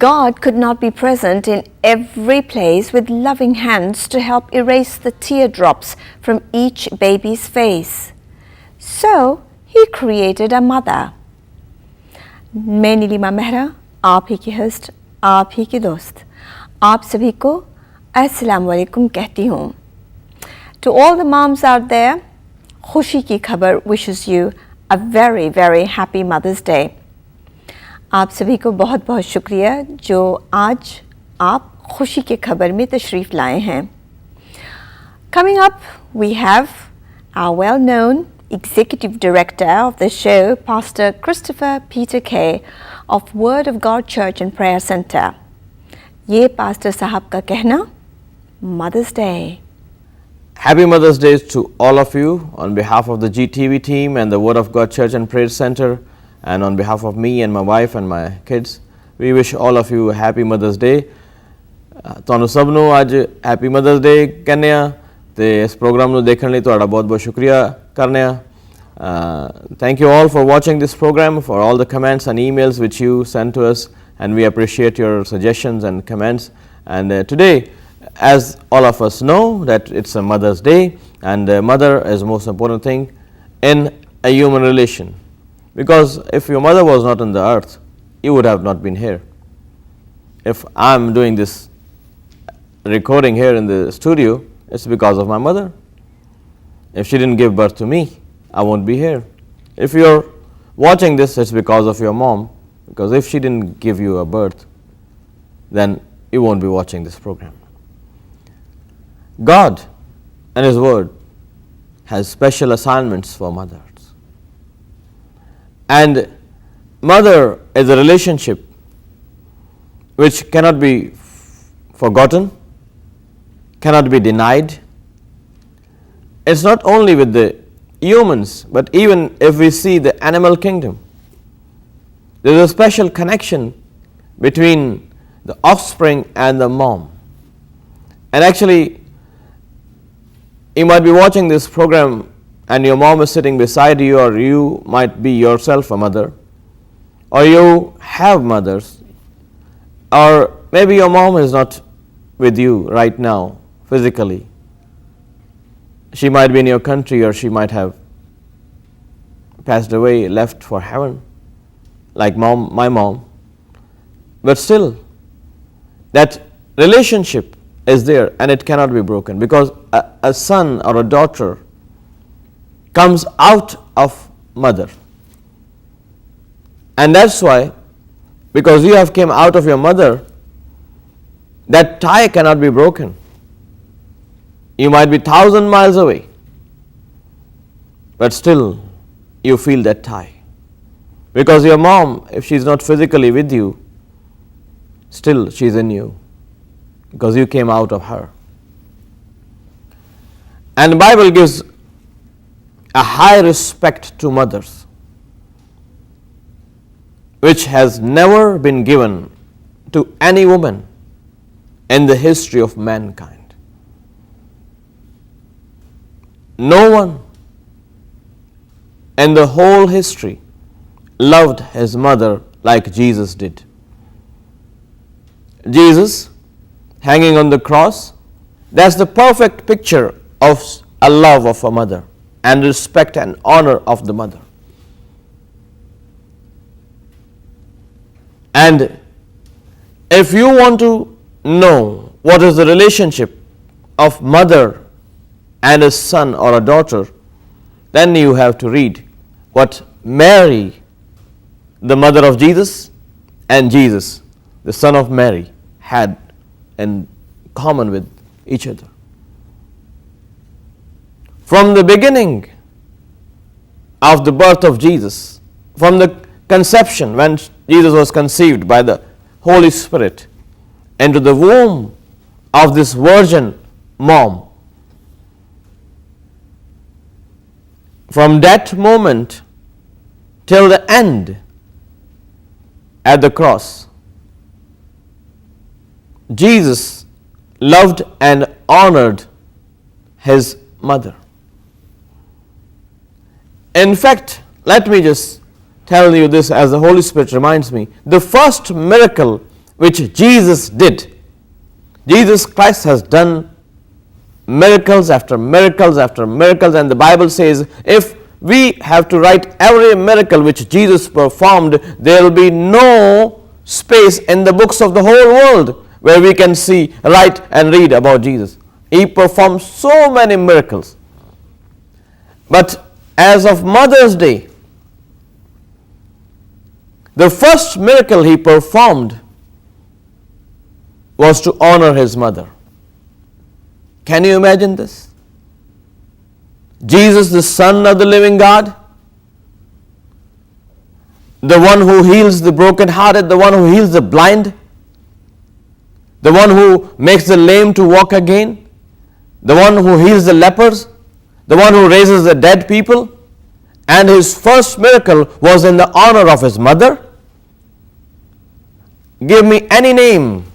God could not be present in every place with loving hands to help erase the teardrops from each baby's face. So He created a mother. मैं नीलिमा मेहरा, आप ही की host, आप ही की दोस्त, आप सभी को अस्सलाम वालेकुम कहती हूँ. To all the moms out there, खुशी की खबर wishes you a very, very happy Mother's Day. आप सभी को बहुत बहुत शुक्रिया जो आज आप खुशी की खबर में तशरीफ़ लाए हैं. Coming up, we have our well-known Executive Director of the show, Pastor Christopher Peter Kay of Word of God Church and Prayer Center. ये पास्टर साहब का कहना, Mother's Day. Happy Mother's Day to all of you on behalf of the GTV team and the Word of God Church and Prayer Center, and on behalf of me and my wife and my kids. We wish all of you a happy Mother's Day. ਤੁਹਾਨੂੰ ਸਭ ਨੂੰ ਅੱਜ happy mothers ਡੇ ਕਹਿੰਦੇ ਆ ਤੇ ਇਸ programme ਨੂੰ ਦੇਖਣ ਲਈ ਤੁਹਾਡਾ ਬਹੁਤ ਬਹੁਤ ਸ਼ੁਕਰੀਆ ਕਰਨੇ ਆ. Thank you all for watching this program, for all the comments and emails which you send to us, and we appreciate your suggestions and comments. And today, as all of us know, that it's a Mother's Day, and mother is the most important thing in a human relation. Because if your mother was not on the earth, you would have not been here. If I'm doing this recording here in the studio, it's because of my mother. If she didn't give birth to me, I won't be here. If you're watching this, it's because of your mom. Because if she didn't give you a birth, then you won't be watching this program. God and His Word has special assignments for mothers. And mother is a relationship which cannot be forgotten, cannot be denied. It's not only with the humans, but even if we see the animal kingdom, there is a special connection between the offspring and the mom. And actually, you might be watching this program and your mom is sitting beside you, or you might be yourself a mother, or you have mothers, or maybe your mom is not with you right now physically. She might be in your country, or she might have passed away, left for heaven, like my mom. But still, that relationship is there and it cannot be broken, because a son or a daughter comes out of mother. And that's why, because you have came out of your mother, that tie cannot be broken. You might be 1,000 miles away, but still you feel that tie. Because your mom, if she's not physically with you, still she's in you, because you came out of her. And the Bible gives a high respect to mothers, which has never been given to any woman in the history of mankind. No one in the whole history loved his mother like Jesus did. Jesus hanging on the cross, that's the perfect picture of a love of a mother and respect and honor of the mother. And if you want to know what is the relationship of mother and a son or a daughter, then you have to read what Mary, the mother of Jesus, and Jesus, the son of Mary, had in common with each other. From the beginning of the birth of Jesus, from the conception, when Jesus was conceived by the Holy Spirit into the womb of this virgin mom, from that moment till the end at the cross, Jesus loved and honored his mother. In fact, let me just tell you this as the Holy Spirit reminds me. The first miracle which Jesus did. Jesus Christ has done miracles after miracles after miracles, and the Bible says if we have to write every miracle which Jesus performed, there will be no space in the books of the whole world where we can see, write and read about Jesus. He performed so many miracles. But as of Mother's Day, the first miracle he performed was to honor his mother. Can you imagine this? Jesus, the Son of the living God, the one who heals the brokenhearted, the one who heals the blind, the one who makes the lame to walk again, the one who heals the lepers, the one who raises the dead people, and his first miracle was in the honor of his mother. Give me any name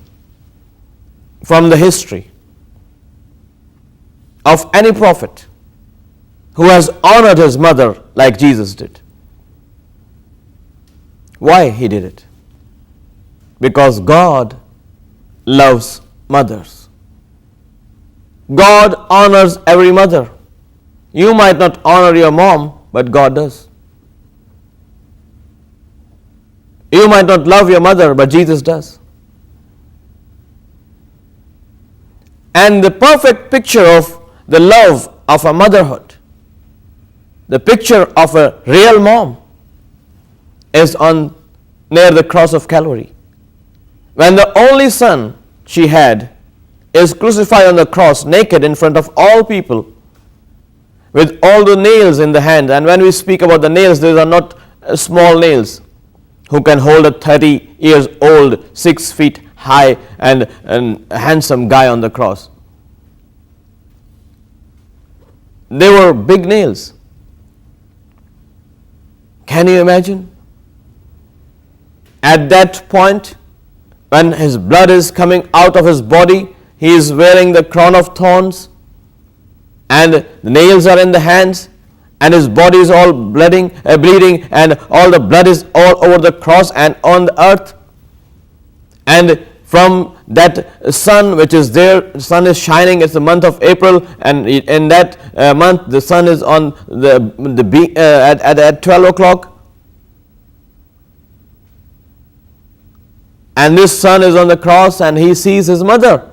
from the history of any prophet who has honored his mother like Jesus did. Why he did it? Because God loves mothers. God honors every mother. You might not honor your mom, but God does. You might not love your mother, but Jesus does. And the perfect picture of the love of a motherhood, the picture of a real mom, is on near the cross of Calvary. When the only son she had is crucified on the cross naked in front of all people with all the nails in the hand. And when we speak about the nails, these are not small nails who can hold a 30 years old, 6 feet high and handsome guy on the cross. They were big nails. Can you imagine? At that point, when his blood is coming out of his body, he is wearing the crown of thorns, and the nails are in the hands, and his body is all bleeding, and all the blood is all over the cross and on the earth. And from that sun which is there, the sun is shining. It's the month of April, and in that month the sun is on at 12 o'clock. And this son is on the cross, and he sees his mother.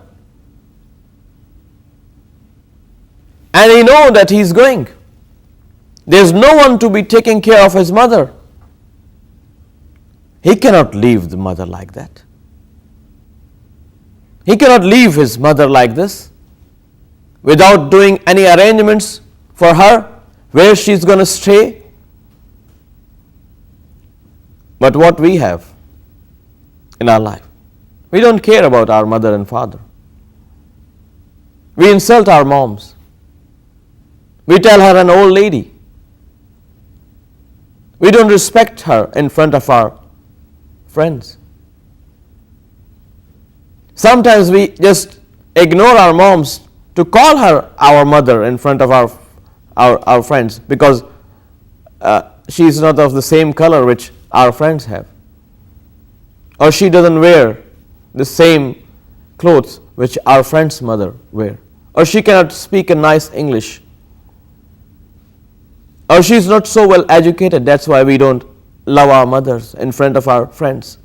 And he knows that he is going. There's no one to be taking care of his mother. He cannot leave the mother like that. He cannot leave his mother like this without doing any arrangements for her, where she's going to stay. But what we have in our life, we don't care about our mother and father. We insult our moms. We tell her an old lady. We don't respect her in front of our friends. Sometimes we just ignore our moms to call her our mother in front of our friends, because she is not of the same color which our friends have, or she doesn't wear the same clothes which our friend's mother wear, or she cannot speak a nice English, or she is not so well educated. That's why we don't love our mothers in front of our friends.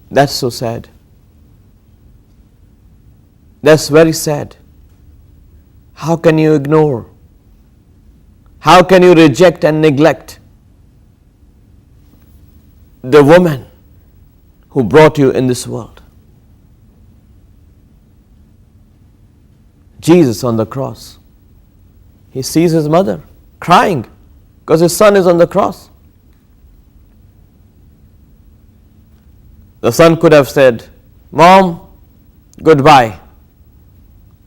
That's so sad. That's very sad. How can you ignore? How can you reject and neglect the woman who brought you in this world? Jesus on the cross, he sees his mother crying because his son is on the cross. The son could have said, "Mom, goodbye.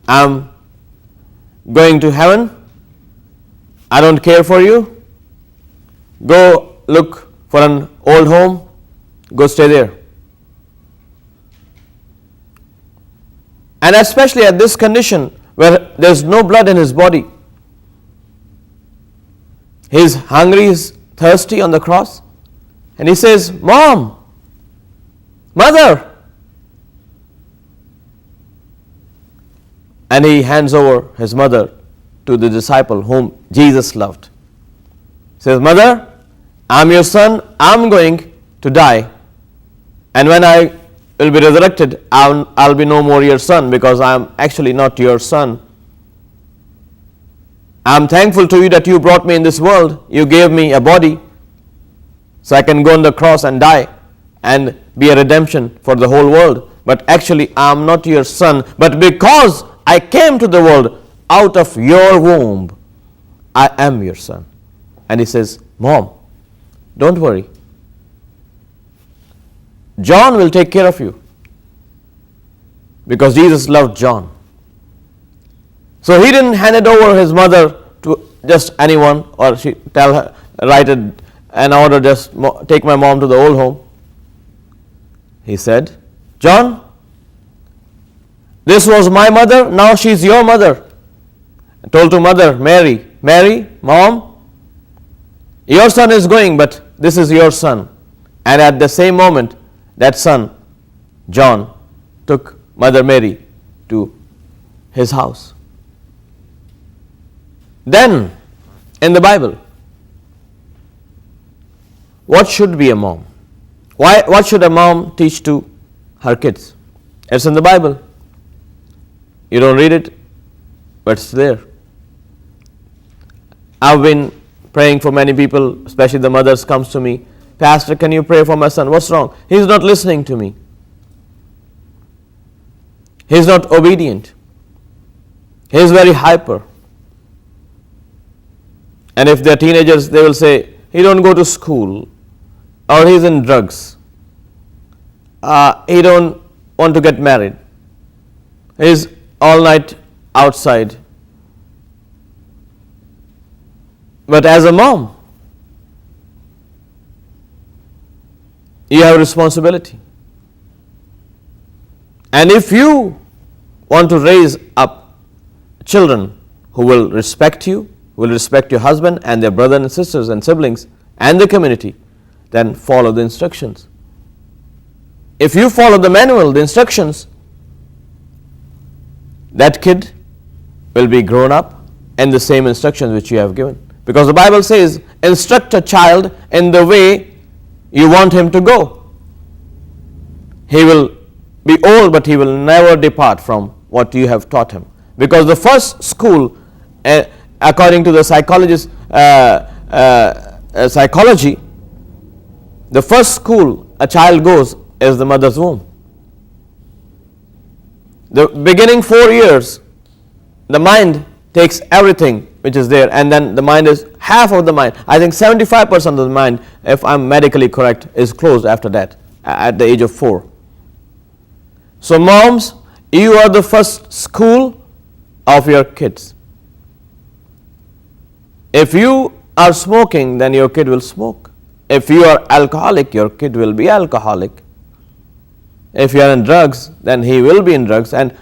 I'm going to heaven. I don't care for you. Go look for an old home. Go stay there." And especially at this condition where there's no blood in his body. He's hungry, he's thirsty on the cross, and he says, Mom, Mother. And he hands over his mother to the disciple whom Jesus loved. He says, Mother, I'm your son, I'm going to die. And when I will be resurrected, I'll be no more your son, because I'm actually not your son. I'm thankful to you that you brought me in this world. You gave me a body so I can go on the cross and die and be a redemption for the whole world. But actually, I'm not your son. But because I came to the world out of your womb, I am your son. And he says, Mom, don't worry. John will take care of you. Because Jesus loved John. So he didn't hand it over his mother to just anyone, or she tell her, write an order, just take my mom to the old home. He said, John, this was my mother, now she's your mother. I told to mother, Mary, Mom, your son is going, but this is your son. And at the same moment, that son, John, took Mother Mary to his house. Then, in the Bible, what should be a mom? What should a mom teach to her kids? It's in the Bible. You don't read it, but it's there. I've been praying for many people, especially the mothers comes to me, Pastor, can you pray for my son? What's wrong? He's not listening to me. He's not obedient. He's very hyper. And if they're teenagers, they will say, he don't go to school, or he's in drugs. He don't want to get married. He's all night outside. But as a mom, you have a responsibility. And if you want to raise up children who will respect you, will respect your husband and their brothers and sisters and siblings and the community, then follow the instructions. If you follow the manual, the instructions, that kid will be grown up in the same instructions which you have given. Because the Bible says, instruct a child in the way you want him to go. He will be old, but he will never depart from what you have taught him. Because the first school, according to the psychology, the first school a child goes is the mother's womb. The beginning 4 years, the mind takes everything which is there, and then the mind is half of the mind. I think 75% of the mind, if I'm medically correct, is closed after that, at the age of 4. So moms, you are the first school of your kids. If you are smoking, then your kid will smoke. If you are alcoholic, your kid will be alcoholic. If you are in drugs, then he will be in drugs. And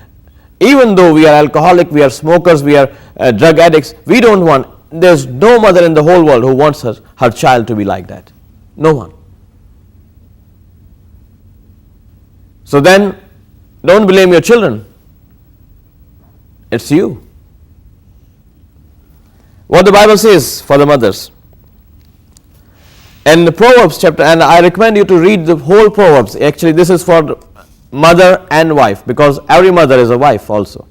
even though we are alcoholic, we are smokers, we are drug addicts, we don't want, there's no mother in the whole world who wants her child to be like that. No one. So then, don't blame your children. It's you. What the Bible says for the mothers. In the Proverbs chapter, and I recommend you to read the whole Proverbs. Actually, this is for mother and wife, because every mother is a wife also.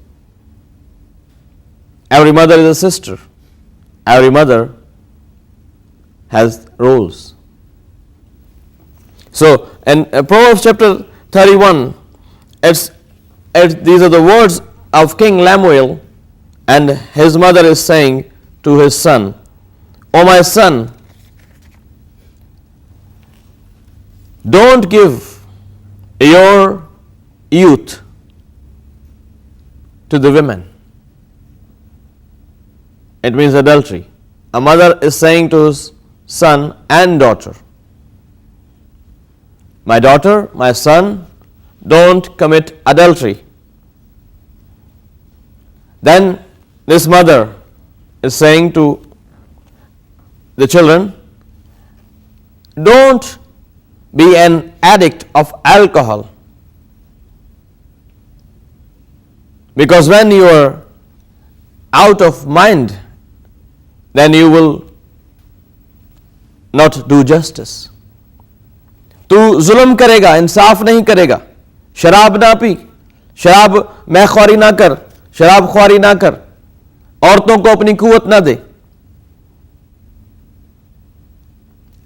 Every mother is a sister. Every mother has roles. So, in Proverbs chapter 31, these are the words of King Lemuel, and his mother is saying to his son, "O my son, don't give your youth to the women." It means adultery. A mother is saying to his son and daughter, "My daughter, my son, don't commit adultery." Then this mother is saying to the children, don't be an addict of alcohol. Because when you are out of mind, then you will not do justice. तू जुल्म करेगा, इंसाफ नहीं करेगा, शराब ना P, शराब मैं ख्वारी ना कर, शराब ख्वारी ना कर, औरतों को अपनी कुवत ना दे.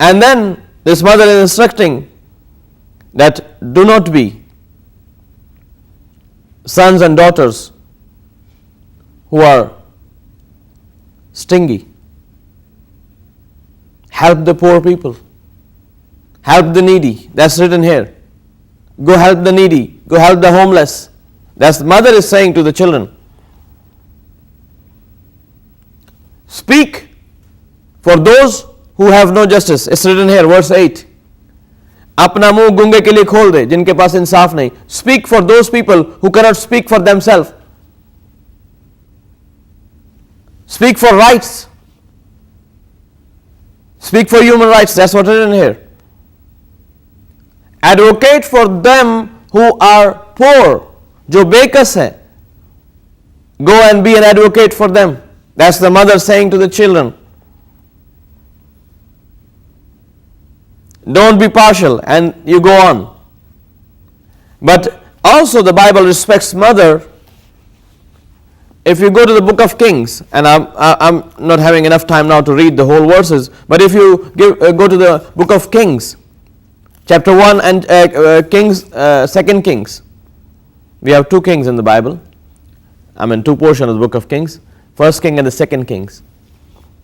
And then this mother is instructing that do not be sons and daughters who are stingy. Help the poor people. Help the needy. That's written here. Go help the needy. Go help the homeless. That's the mother is saying to the children. Speak for those who have no justice. It's written here, verse 8. अपना मुंह गूंगे के लिए खोल दे जिनके पास इंसाफ नहीं. Speak for those people who cannot speak for themselves. Speak for rights. Speak for human rights. That's what's written here. Advocate for them who are poor. जो बेकस है. Go and be an advocate for them. That's the mother saying to the children. Don't be partial, and you go on. But also the Bible respects mother. If you go to the book of Kings, and I'm not having enough time now to read the whole verses, but if you go to the book of Kings, chapter 1 and Kings, 2 Kings, we have 2 kings in the Bible. Two portions of the book of Kings, 1st King and the 2nd Kings.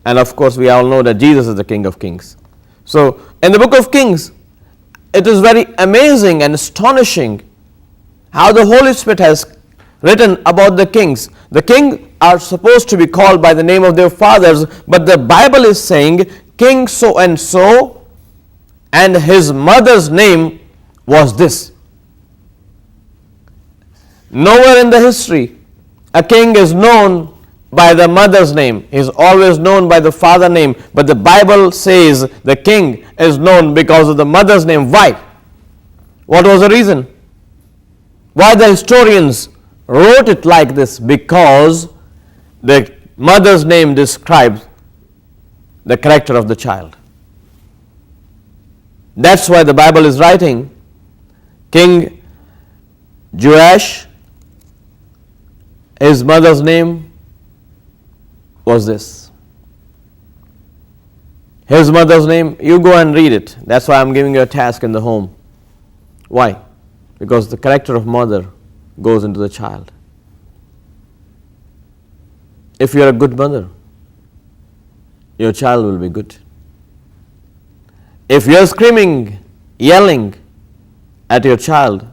And of course we all know that Jesus is the King of Kings. So in the book of Kings, it is very amazing and astonishing how the Holy Spirit has written about the kings. The kings are supposed to be called by the name of their fathers, but the Bible is saying King so and so, and his mother's name was this. Nowhere in the history a king is known by the mother's name. He is always known by the father name. But the Bible says the king is known because of the mother's name. Why? What was the reason? Why the historians wrote it like this? Because the mother's name describes the character of the child. That's why the Bible is writing King Joash, his mother's name was this. His mother's name, you go and read it. That's why I'm giving you a task in the home. Why? Because the character of mother goes into the child. If you're a good mother, your child will be good. If you're screaming, yelling at your child,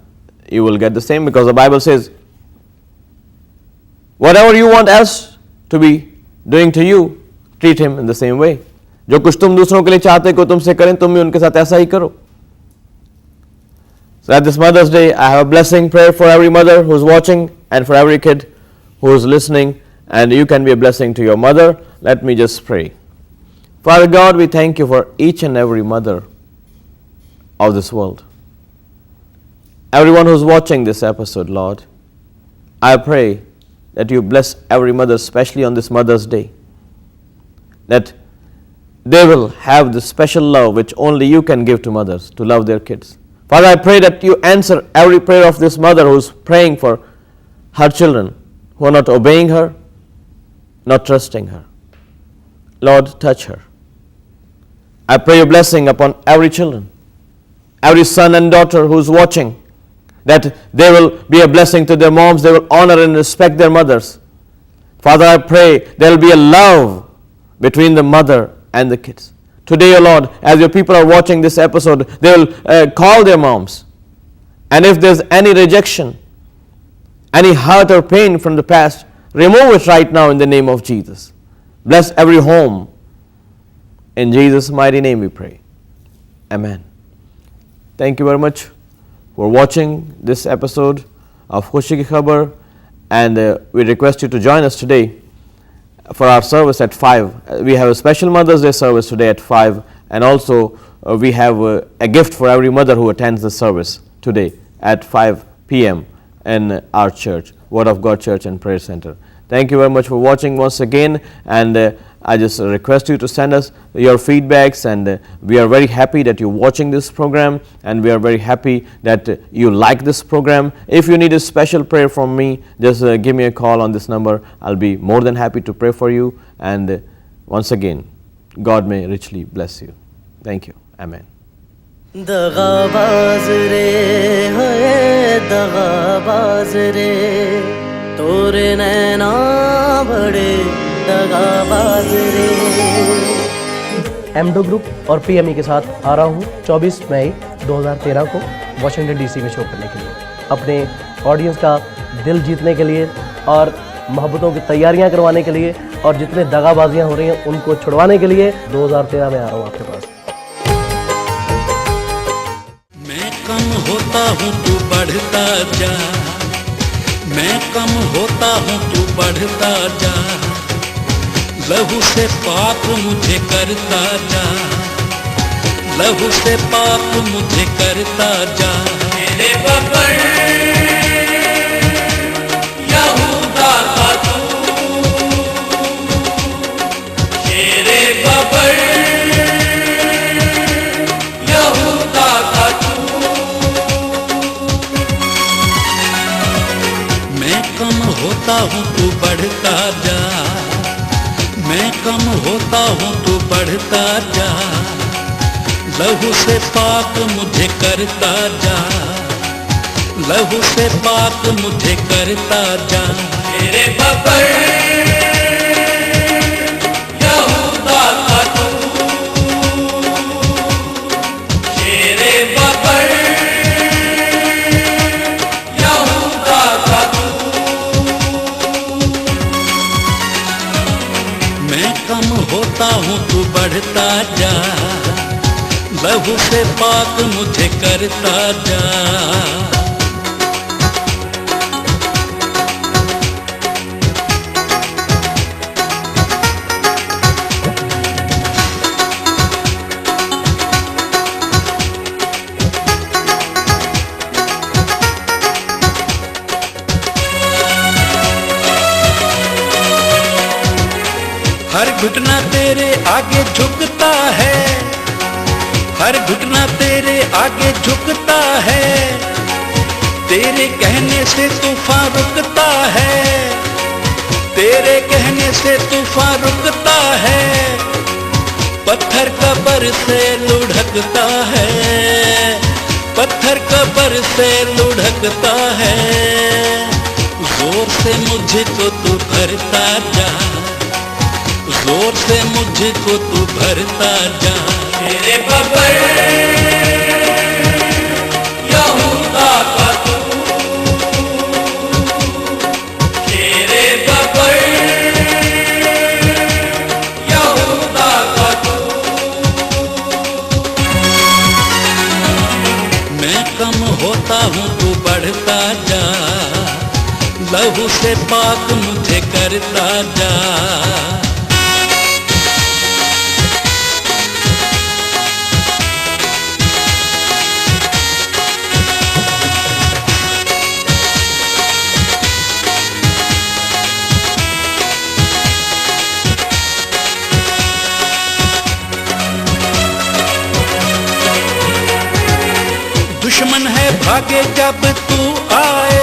you will get the same, because the Bible says, whatever you want else to be doing to you, treat him in the same way. जो कुछ तुम दूसरों के लिए चाहते को तुमसे करें, तुम भी उनके साथ ऐसा ही करो. So at this Mother's Day, I have a blessing prayer for every mother who is watching and for every kid who is listening, and you can be a blessing to your mother. Let me just pray. Father God, we thank you for each and every mother of this world. Everyone who is watching this episode, Lord, I pray that you bless every mother, especially on this Mother's Day, that they will have the special love which only you can give to mothers, to love their kids. Father, I pray that you answer every prayer of this mother who is praying for her children, who are not obeying her, not trusting her. Lord, touch her. I pray your blessing upon every children, every son and daughter who is watching, that they will be a blessing to their moms, they will honor and respect their mothers. Father, I pray there will be a love between the mother and the kids. Today, O Lord, as your people are watching this episode, they will call their moms. And if there's any rejection, any hurt or pain from the past, remove it right now in the name of Jesus. Bless every home. In Jesus' mighty name we pray. Amen. Thank you very much for watching this episode of Khushi ki Khabar, and we request you to join us today for our service at 5. We have a special Mother's Day service today at 5, and also we have a gift for every mother who attends the service today at 5 p.m. in our church, Word of God Church and Prayer Center. Thank you very much for watching once again, and I just request you to send us your feedbacks, and we are very happy that you're watching this program, and we are very happy that you like this program. If you need a special prayer from me, just give me a call on this number. I'll be more than happy to pray for you, and once again, God may richly bless you. Thank you. Amen. दगाबाज रे है दगाबाज रे तोरे नैना बड़े दगाबाज रे। एमडो group और पीएमई के साथ आ रहा हूँ 24 मई 2013 को वाशिंगटन डीसी में शो करने के लिए, अपने ऑडियंस का दिल जीतने के लिए और मोहब्बतों की तैयारियां करवाने के लिए, और जितने दगाबाजियां हो रही हैं उनको छुड़वाने के लिए 2013 में आ रहा हूँ आपके पास। मैं कम होता हूँ तू बढ़ता जा, मैं कम होता हूँ तू बढ़ता जा, लहू से पाप मुझे करता जा, लहू से पाप मुझे करता जा। मेरे बब्बर यहूदा का तू, मेरे बब्बर यहूदा का तू। मैं कम होता हूँ तू बढ़ता जा, मैं कम होता हूँ तू बढ़ता जा, लहू से पाक मुझे करता जा, लहू से पाक मुझे करता जा। मेरे बब्बर यहूदा का तू, मेरे बब्बर यहूदा का तू। मैं कम होता हूँ तू बढ़ता जा, लहू से पाक मुझे करता जा। हर घुटना तेरे आगे झुकता है, हर घुटना तेरे आगे झुकता है, तेरे कहने से तूफान रुकता है, तेरे कहने से तूफान रुकता है। पत्थर कब्र से लुढ़कता है, पत्थर कब्र से लुढ़कता है। जोर से मुझको तू भरता जा, जोर से मुझको तू भरता जा। मेरे बब्बर यहूदा का तू, मेरे बब्बर यहूदा का तू। मैं कम होता हूँ तू बढ़ता जा, लहू से पाक मुझे करता जा। दुश्मन है भागे जब तू आए,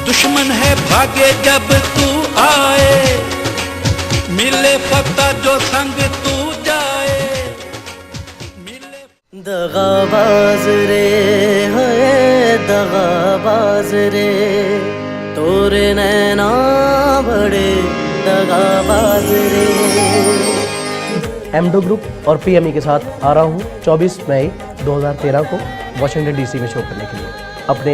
दुश्मन है भागे जब तू आए, मिले फता जो संग तू जाए, मिले। दगाबाज रे है दगाबाज रे तोरे नैना बड़े दगाबाज रे। एमडो ग्रुप और पीएमई के साथ आ रहा हूँ 24 मई 2013 को वाशिंगटन डीसी में शो करने के लिए, अपने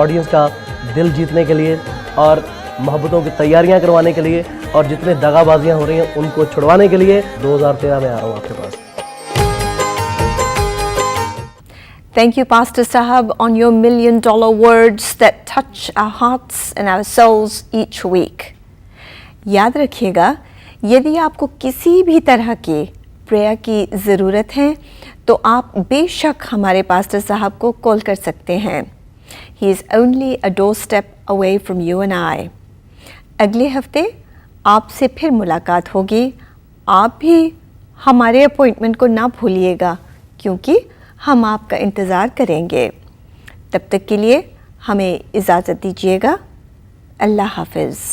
ऑडियंस का दिल जीतने के लिए और मोहब्बतों की तैयारियां करवाने के लिए, और जितने दगाबाजियां हो रही हैं उनको छुड़वाने के लिए 2013 में आ रहा हूँ आपके पास। Thank you, Pastor Sahab, on your million-dollar words that touch our hearts and our souls each week. याद रखिएगा, यदि आपको किसी भी तरह की प्रेयर की ज़रूरत है तो आप बेशक हमारे पास्टर साहब को कॉल कर सकते हैं। He is only a door step away from you and I. अगले हफ्ते आपसे फिर मुलाकात होगी। आप भी हमारे अपॉइंटमेंट को ना भूलिएगा, क्योंकि हम आपका इंतज़ार करेंगे। तब तक के लिए हमें इजाज़त दीजिएगा। अल्लाह हाफ़िज़।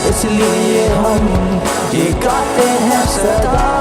इसलिए हम ये गाते हैं सदा।